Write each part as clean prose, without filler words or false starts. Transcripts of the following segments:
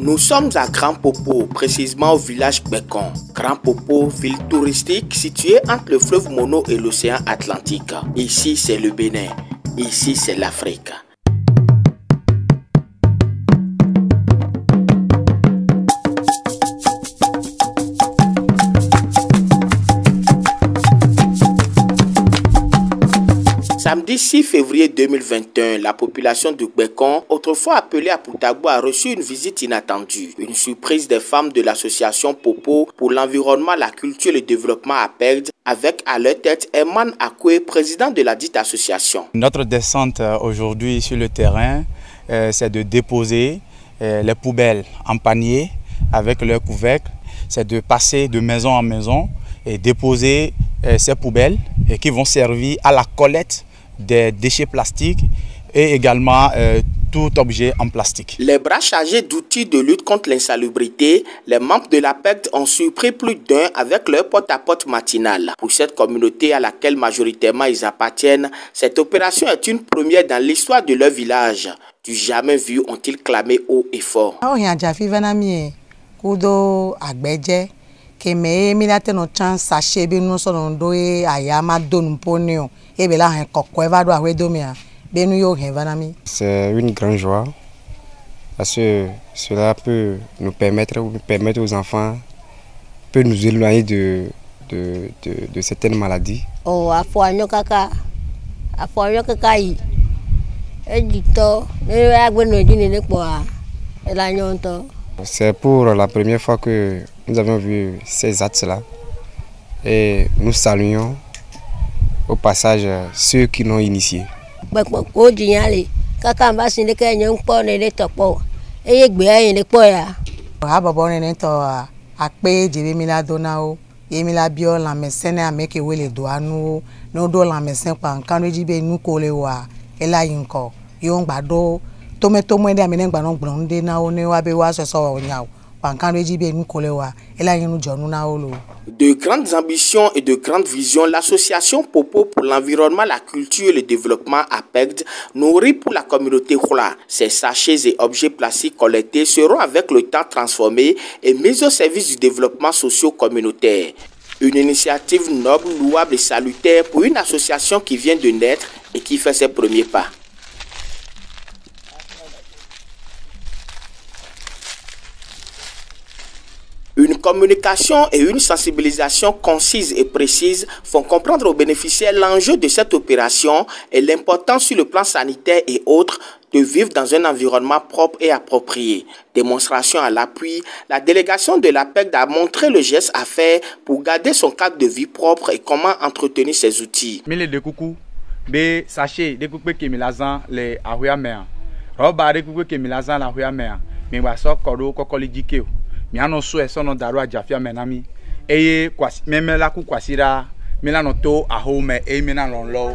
Nous sommes à Grand Popo, précisément au village Bekon. Grand Popo, ville touristique située entre le fleuve Mono et l'océan Atlantique. Ici, c'est le Bénin. Ici, c'est l'Afrique. Samedi 6 février 2021, la population du Bekon, autrefois appelée à Poutagou, a reçu une visite inattendue. Une surprise des femmes de l'association Popo pour l'environnement, la culture et le développement à PERD, avec à leur tête Eman Akwe, président de la dite association. Notre descente aujourd'hui sur le terrain, c'est de déposer les poubelles en panier avec leur couvercle. C'est de passer de maison en maison et déposer ces poubelles qui vont servir à la collecte des déchets plastiques et également tout objet en plastique. Les bras chargés d'outils de lutte contre l'insalubrité, les membres de la PERD ont surpris plus d'un avec leur porte-à-porte matinal. Pour cette communauté à laquelle majoritairement ils appartiennent, cette opération est une première dans l'histoire de leur village. Du jamais vu ont-ils clamé haut et fort. C'est une grande joie parce que cela peut nous permettre aux enfants, peut nous éloigner de certaines maladies. C'est pour la première fois que nous avons vu ces actes-là et nous saluons au passage ceux qui l'ont initié. De grandes ambitions et de grandes visions, l'association Popo pour l'environnement, la culture et le développement à PERD nourrit pour la communauté Khola. Ces sachets et objets plastiques collectés seront avec le temps transformés et mis au service du développement socio-communautaire. Une initiative noble, louable et salutaire pour une association qui vient de naître et qui fait ses premiers pas. Une communication et une sensibilisation concise et précise font comprendre aux bénéficiaires l'enjeu de cette opération et l'importance sur le plan sanitaire et autres de vivre dans un environnement propre et approprié. Démonstration à l'appui, la délégation de la PERD a montré le geste à faire pour garder son cadre de vie propre et comment entretenir ses outils. Miano so esono daru ajafia menami eye kwasi memela ku kwasira milano to ahome e milano lo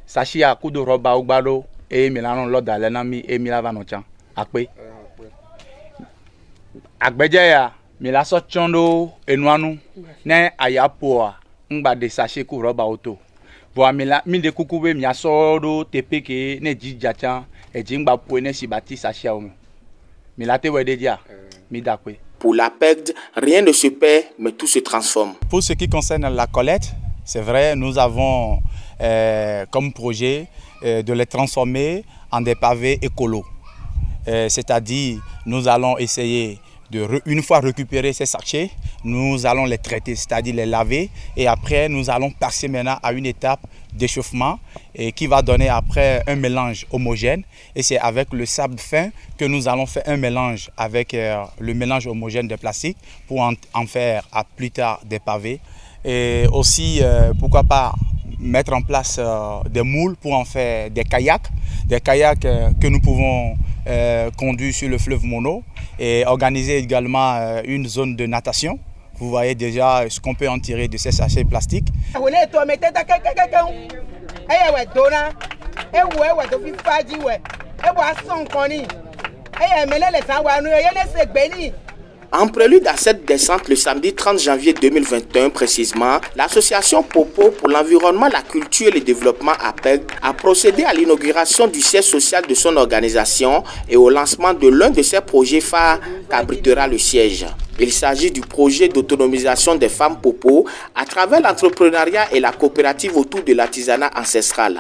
sashi akudo roba ugbado e milano lo dalenami e milava no chan ape agbeje ya milaso chondo enuanu ne ayapoa ngbade sashi ku roba auto vo mila minde kukube miaso do tepeke ne jijachan e jingba po ne sibati sashi a o milate wededia. Pour la PERD, rien ne se perd, mais tout se transforme. Pour ce qui concerne la collecte, c'est vrai, nous avons comme projet de les transformer en des pavés écolos. C'est-à-dire, nous allons essayer de, une fois récupérer ces sachets, nous allons les traiter, c'est-à-dire les laver, et après nous allons passer maintenant à une étape d'échauffement et qui va donner après un mélange homogène, et c'est avec le sable fin que nous allons faire un mélange avec le mélange homogène de plastique pour en faire à plus tard des pavés, et aussi pourquoi pas mettre en place des moules pour en faire des kayaks que nous pouvons conduire sur le fleuve Mono, et organiser également une zone de natation. Vous voyez déjà ce qu'on peut en tirer de ces sachets plastiques. En prélude à cette descente, le samedi 30 janvier 2021 précisément, l'association Popo pour l'environnement, la culture et le développement APEG a procédé à l'inauguration du siège social de son organisation et au lancement de l'un de ses projets phares qu'abritera le siège. Il s'agit du projet d'autonomisation des femmes Popo à travers l'entrepreneuriat et la coopérative autour de l'artisanat ancestral.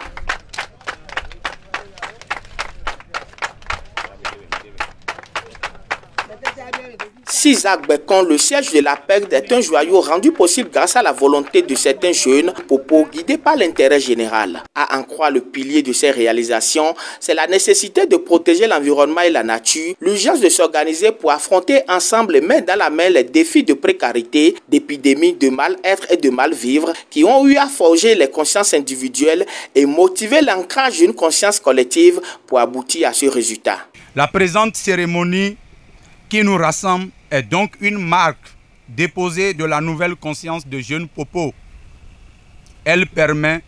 Isaac Bekon, le siège de l'APEG est un joyau rendu possible grâce à la volonté de certains jeunes Popo guidés par l'intérêt général. À en croire le pilier de ces réalisations, c'est la nécessité de protéger l'environnement et la nature, l'urgence de s'organiser pour affronter ensemble main dans la main les défis de précarité, d'épidémie, de mal-être et de mal-vivre qui ont eu à forger les consciences individuelles et motiver l'ancrage d'une conscience collective pour aboutir à ce résultat. La présente cérémonie qui nous rassemble est donc une marque déposée de la nouvelle conscience de jeunes Popo. Elle permet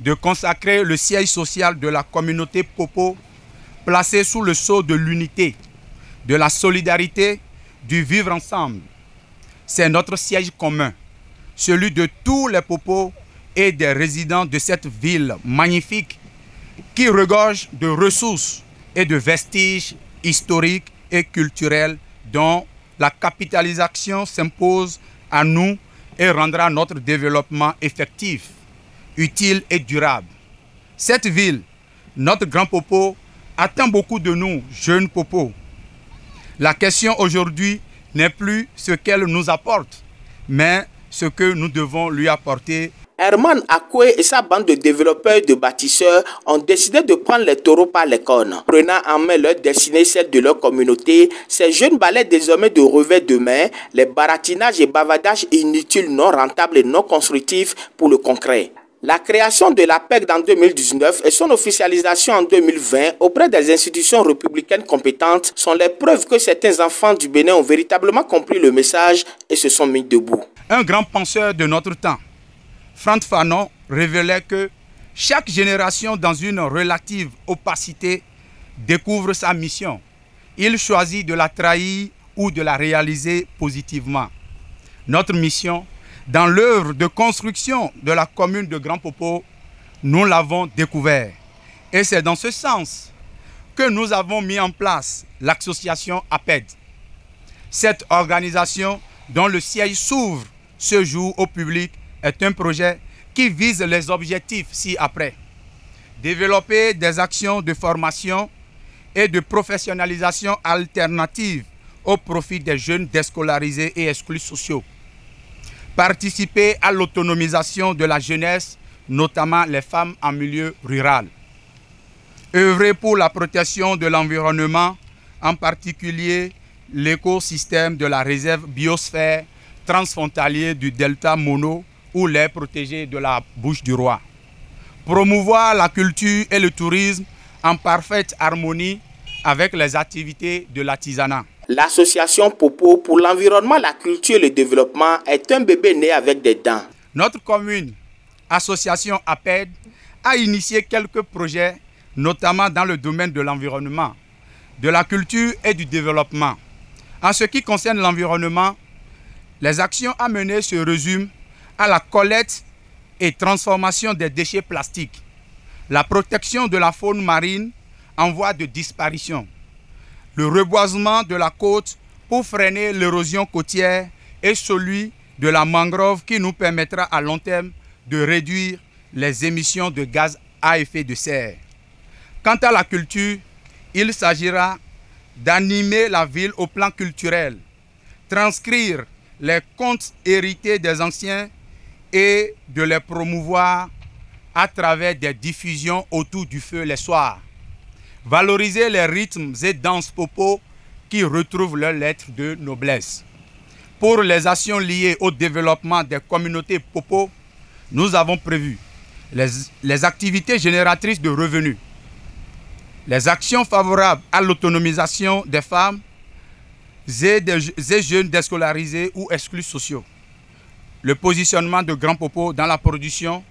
de consacrer le siège social de la communauté Popo placé sous le sceau de l'unité, de la solidarité, du vivre ensemble. C'est notre siège commun, celui de tous les Popos et des résidents de cette ville magnifique qui regorge de ressources et de vestiges historiques et culturels dont la capitalisation s'impose à nous et rendra notre développement effectif, utile et durable. Cette ville, notre grand Popo, attend beaucoup de nous, jeunes Popos. La question aujourd'hui n'est plus ce qu'elle nous apporte, mais ce que nous devons lui apporter. Herman Akwe et sa bande de développeurs et de bâtisseurs ont décidé de prendre les taureaux par les cornes. Prenant en main leur destinée, celle de leur communauté, ces jeunes balaient désormais de revers de main les baratinages et bavardages inutiles, non rentables et non constructifs pour le concret. La création de l'APEG en 2019 et son officialisation en 2020 auprès des institutions républicaines compétentes sont les preuves que certains enfants du Bénin ont véritablement compris le message et se sont mis debout. Un grand penseur de notre temps, Frantz Fanon, révélait que chaque génération dans une relative opacité découvre sa mission. Il choisit de la trahir ou de la réaliser positivement. Notre mission, dans l'œuvre de construction de la commune de Grand Popo, nous l'avons découvert. Et c'est dans ce sens que nous avons mis en place l'association APED. Cette organisation dont le siège s'ouvre ce jour au public est un projet qui vise les objectifs ci-après. Développer des actions de formation et de professionnalisation alternatives au profit des jeunes déscolarisés et exclus sociaux. Participer à l'autonomisation de la jeunesse, notamment les femmes en milieu rural. Œuvrer pour la protection de l'environnement, en particulier l'écosystème de la réserve biosphère transfrontalier du delta Mono ou les protégés de la Bouche du Roi. Promouvoir la culture et le tourisme en parfaite harmonie avec les activités de l'artisanat. L'association Popo pour l'environnement, la culture et le développement est un bébé né avec des dents. Notre commune, association APED, a initié quelques projets, notamment dans le domaine de l'environnement, de la culture et du développement. En ce qui concerne l'environnement, les actions à mener se résument à la collecte et transformation des déchets plastiques, la protection de la faune marine en voie de disparition, le reboisement de la côte pour freiner l'érosion côtière et celui de la mangrove qui nous permettra à long terme de réduire les émissions de gaz à effet de serre. Quant à la culture, il s'agira d'animer la ville au plan culturel, transcrire les contes hérités des anciens et de les promouvoir à travers des diffusions autour du feu les soirs. Valoriser les rythmes et danses Popo qui retrouvent leur lettre de noblesse. Pour les actions liées au développement des communautés Popo, nous avons prévu les activités génératrices de revenus, les actions favorables à l'autonomisation des femmes et des jeunes déscolarisés ou exclus sociaux, le positionnement de Grand Popo dans la production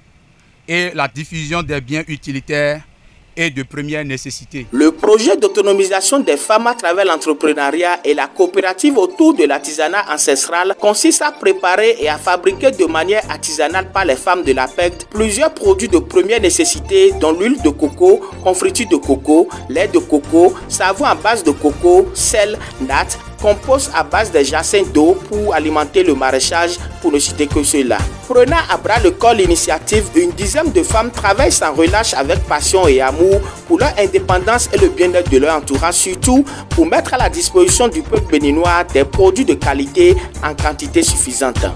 et la diffusion des biens utilitaires et de première nécessité. Le projet d'autonomisation des femmes à travers l'entrepreneuriat et la coopérative autour de l'artisanat ancestral consiste à préparer et à fabriquer de manière artisanale par les femmes de l'APECD plusieurs produits de première nécessité dont l'huile de coco, confiture de coco, lait de coco, savon à base de coco, sel, nattes, compost à base de jacinthes d'eau pour alimenter le maraîchage, pour ne citer que cela. Prenant à bras le corps l'initiative, une dizaine de femmes travaillent sans relâche avec passion et amour pour leur indépendance et le bien-être de leur entourage, surtout pour mettre à la disposition du peuple béninois des produits de qualité en quantité suffisante.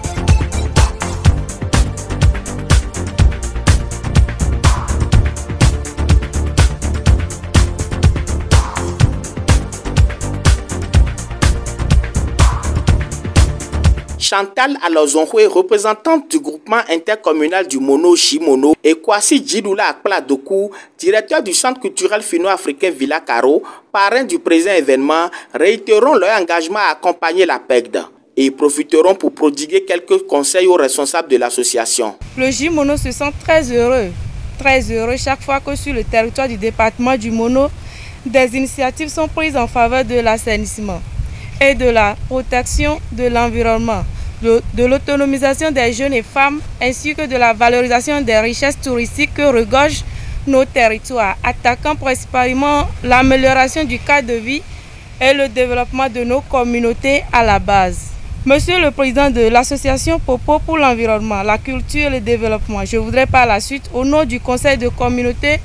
Chantal Alozonhwe, représentante du groupement intercommunal du Mono Jimono, et Kwasi Djidoula Akpladokou, directeur du centre culturel finno-africain Villa Caro, parrain du présent événement, réitéreront leur engagement à accompagner l'APECD et profiteront pour prodiguer quelques conseils aux responsables de l'association. Le Jimono se sent très heureux chaque fois que sur le territoire du département du Mono, des initiatives sont prises en faveur de l'assainissement et de la protection de l'environnement, de l'autonomisation des jeunes et femmes, ainsi que de la valorisation des richesses touristiques que regorgent nos territoires, attaquant principalement l'amélioration du cadre de vie et le développement de nos communautés à la base. Monsieur le Président de l'association Popo pour l'environnement, la culture et le développement, je voudrais par la suite, au nom du conseil de communauté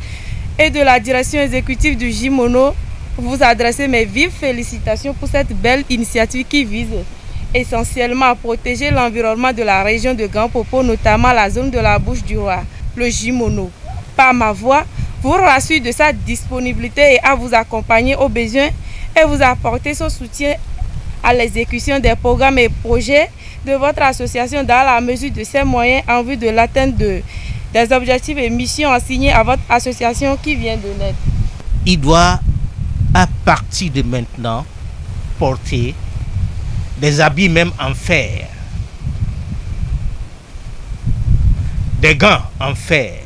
et de la direction exécutive du Jimono, vous adresser mes vives félicitations pour cette belle initiative qui vise essentiellement à protéger l'environnement de la région de Grand Popo, notamment la zone de la Bouche du Roi, le Jimono. Par ma voix, vous rassure de sa disponibilité et à vous accompagner aux besoins et vous apporter son soutien à l'exécution des programmes et projets de votre association dans la mesure de ses moyens en vue de l'atteinte des objectifs et missions assignés à votre association qui vient de naître. Il doit à partir de maintenant porter des habits même en fer, des gants en fer,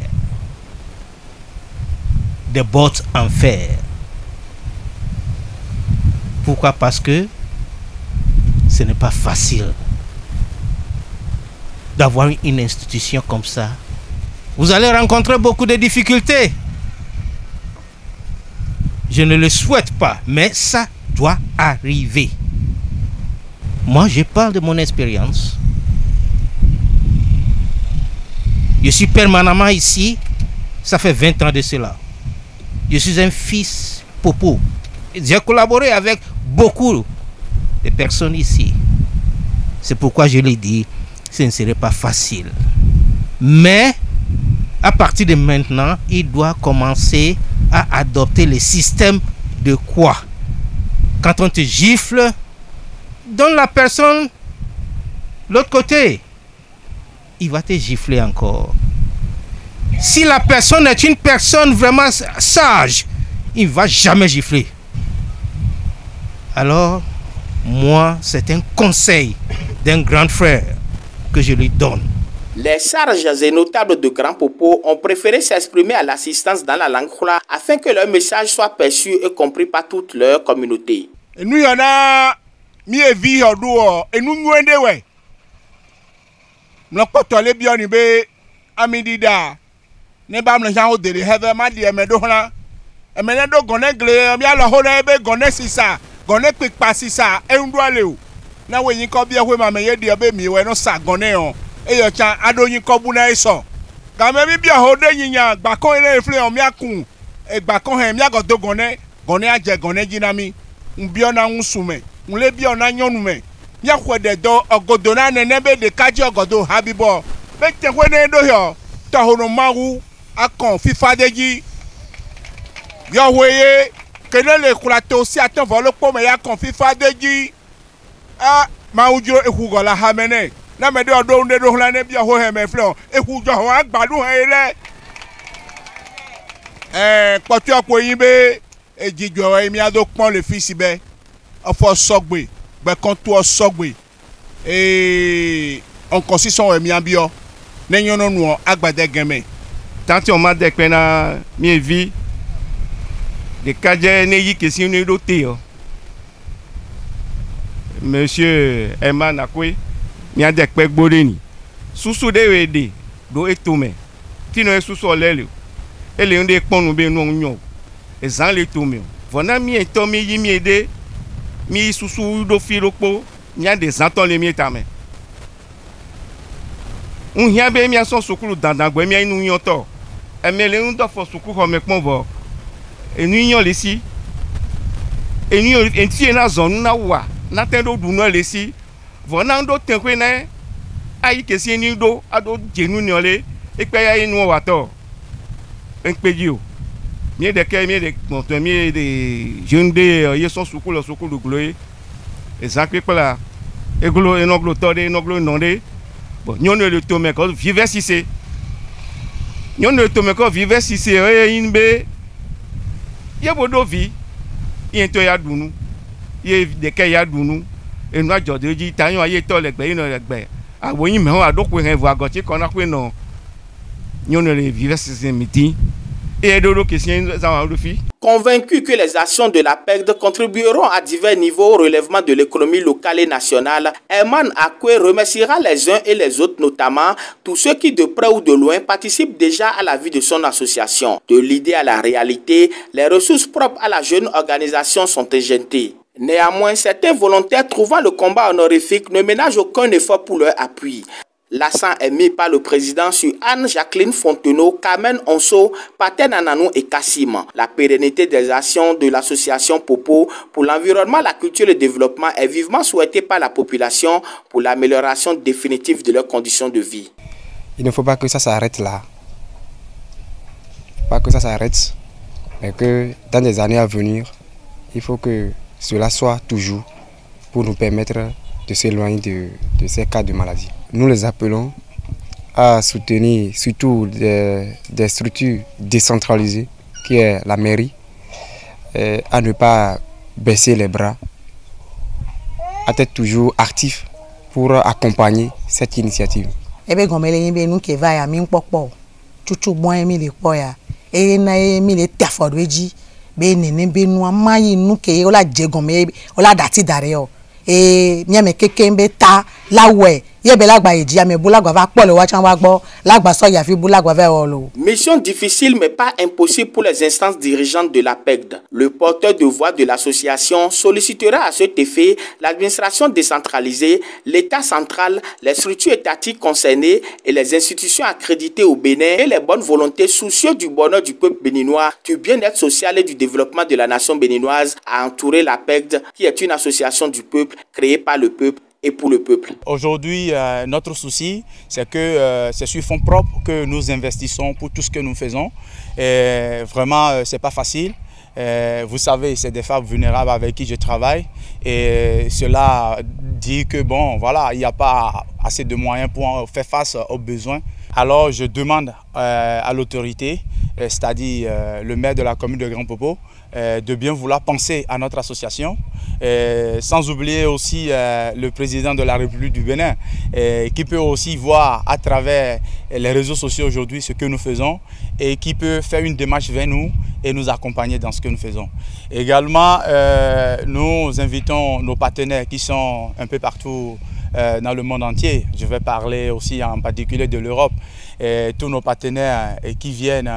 des bottes en fer. Pourquoi? Parce que ce n'est pas facile d'avoir une institution comme ça. Vous allez rencontrer beaucoup de difficultés. Je ne le souhaite pas, mais ça doit arriver. Moi, je parle de mon expérience. Je suis permanemment ici. Ça fait 20 ans de cela. Je suis un fils Popo. J'ai collaboré avec beaucoup de personnes ici. C'est pourquoi je l'ai dit, ce ne serait pas facile. Mais, à partir de maintenant, il doit commencer à adopter le système de quoi? Quand on te gifle, donne la personne l'autre côté. Il va te gifler encore. Si la personne est une personne vraiment sage, il ne va jamais gifler. Alors, moi, c'est un conseil d'un grand frère que je lui donne. Les sages et notables de Grand Popo ont préféré s'exprimer à l'assistance dans la langue Hula afin que leur message soit perçu et compris par toute leur communauté. Nous y en a mi evi odo et nous nwende we. N'ko tole bi oni be amidida. Ne ba mle jan o de heve ma di emedo hla. Emene do gone gle mi alo ho na be gone sisa, gone pipa sisa e ndu ale o. Na we yin ko bi ehwe ma me ye di obe mi we no sa gone on. Eyo chan adoyin ko bu na iso ga me bi ho de yinya gba kon ere fle on mi akun e gba kon he mi agodo gone aje gone jinami nbi ona nsume nle bi ona nyonu me mi akwede do ogodo na nene be de kaji ogodo habibo be te kwe ne do yo to hono mawu akon fifa deji yo weye kenele kulato si atan volo po me ya kon fifa deji ma ujo ehugo la hamene na me de odo nde do hla ne bia ho he me flo ehugo ho agbadu he le potu apo yin be ejijo emi ado pon le fi sibe ofo sogbe gbe kan to sogbe on consistant emi abio ne yono nu agbade geme tanti on ma de pe na mi evi de cadre n'est question de doté. Monsieur Emma Nakwe, il y a des pèques bodeni. Sous de aider, do etomé. Tino est sous soleil. Et les ondés pont nous bien non. Et sans les tomés. Voilà mi etomé yimi aider. Mi sous do filopo. Il y a des antons les miens tamé. On y a bien mis à son secours dans le mi nous y entend. Et mais les ondés font secours comme mon voix. Et nous y ici. Et nous y en zone na wa. N'attendons du noir ici. Voilà d'autres tenquenais. Aïe que si nous do à d'autres genoux n'olé et que y a une water. Un pédio. Mieux de quel mieux de mon mieux de jeunes de ils sont sous le secours de gloire. Et ça que là. Et glo et non glotode et non glo nondé. Bon, nous ne le tomons que vivre si c'est. Nous ne le tomons que vivre si c'est une bé. Il y a beaucoup de vie. Il y a un dounou. Il y a des cas ya dounou. Et nous avons dit que nous avons été les pays dans les pays. Ah oui, mais on a donc un voix gauche qu'on a fait non. Nous ne les vivons ces meetings. Et d'autres questions dans le filles. Convaincu que les actions de la PECD contribueront à divers niveaux au relèvement de l'économie locale et nationale, Herman Akwe remerciera les uns et les autres, notamment tous ceux qui de près ou de loin participent déjà à la vie de son association. De l'idée à la réalité, les ressources propres à la jeune organisation sont injectées. Néanmoins, certains volontaires trouvant le combat honorifique ne ménagent aucun effort pour leur appui. L'accent est mis par le président sur Anne-Jacqueline Fontenot, Carmen Onso, Paten Ananou et Kassim. La pérennité des actions de l'association Popo pour l'environnement, la culture et le développement est vivement souhaitée par la population pour l'amélioration définitive de leurs conditions de vie. Il ne faut pas que ça s'arrête là. Pas que ça s'arrête, mais que dans les années à venir, il faut que cela soit toujours pour nous permettre de s'éloigner de ces cas de maladie. Nous les appelons à soutenir surtout des structures décentralisées, qui est la mairie, à ne pas baisser les bras, à être toujours actifs pour accompagner cette initiative. Et miame kekembe ta la we yebela gba eji ame bula gwa va pole wa chan wa gbo la gba so ya fi bula gwa ve olo. Mission difficile mais pas impossible pour les instances dirigeantes de la PECD. Le porteur de voix de l'association sollicitera à cet effet l'administration décentralisée, l'État central, les structures étatiques concernées et les institutions accréditées au Bénin et les bonnes volontés soucieux du bonheur du peuple béninois, du bien-être social et du développement de la nation béninoise à entourer la PECD, qui est une association du peuple créée par le peuple et pour le peuple. Aujourd'hui, notre souci, c'est que c'est sur fonds propres que nous investissons pour tout ce que nous faisons. Et vraiment, ce n'est pas facile. Vous savez, c'est des femmes vulnérables avec qui je travaille. Et cela dit que bon, voilà, il n'y a pas assez de moyens pour faire face aux besoins. Alors, je demande à l'autorité, c'est-à-dire le maire de la commune de Grand Popo, de bien vouloir penser à notre association, sans oublier aussi le président de la République du Bénin, qui peut aussi voir à travers les réseaux sociaux aujourd'hui ce que nous faisons et qui peut faire une démarche vers nous et nous accompagner dans ce que nous faisons. Également, nous invitons nos partenaires qui sont un peu partout dans le monde entier. Je vais parler aussi en particulier de l'Europe, et tous nos partenaires qui viennent,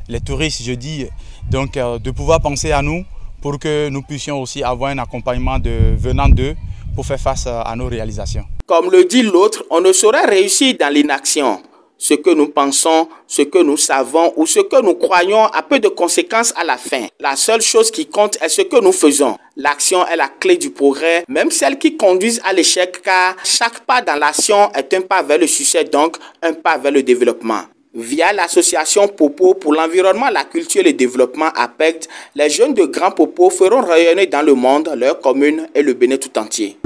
les touristes, je dis, donc de pouvoir penser à nous pour que nous puissions aussi avoir un accompagnement venant d'eux pour faire face à nos réalisations. Comme le dit l'autre, on ne saurait réussir dans l'inaction. Ce que nous pensons, ce que nous savons ou ce que nous croyons a peu de conséquences à la fin. La seule chose qui compte est ce que nous faisons. L'action est la clé du progrès, même celle qui conduit à l'échec, car chaque pas dans l'action est un pas vers le succès, donc un pas vers le développement. Via l'association Popo pour l'environnement, la culture et le développement APECD, les jeunes de Grand Popo feront rayonner dans le monde leur commune et le Bénin tout entier.